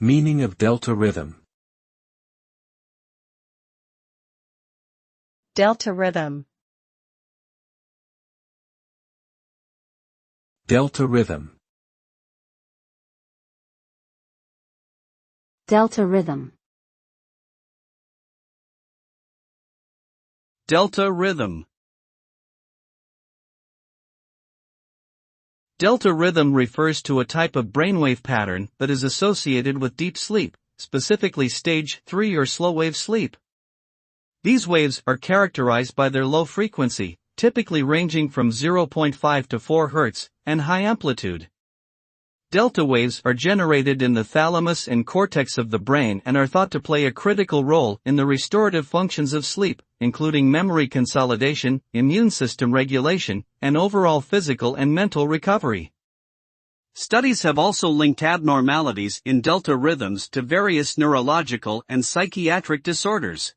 Meaning of delta rhythm. Delta rhythm. Delta rhythm. Delta rhythm. Delta rhythm. Delta rhythm refers to a type of brainwave pattern that is associated with deep sleep, specifically stage 3 or slow wave sleep. These waves are characterized by their low frequency, typically ranging from 0.5 to 4 Hz, and high amplitude. Delta waves are generated in the thalamus and cortex of the brain and are thought to play a critical role in the restorative functions of sleep, including memory consolidation, immune system regulation, and overall physical and mental recovery. Studies have also linked abnormalities in delta rhythms to various neurological and psychiatric disorders.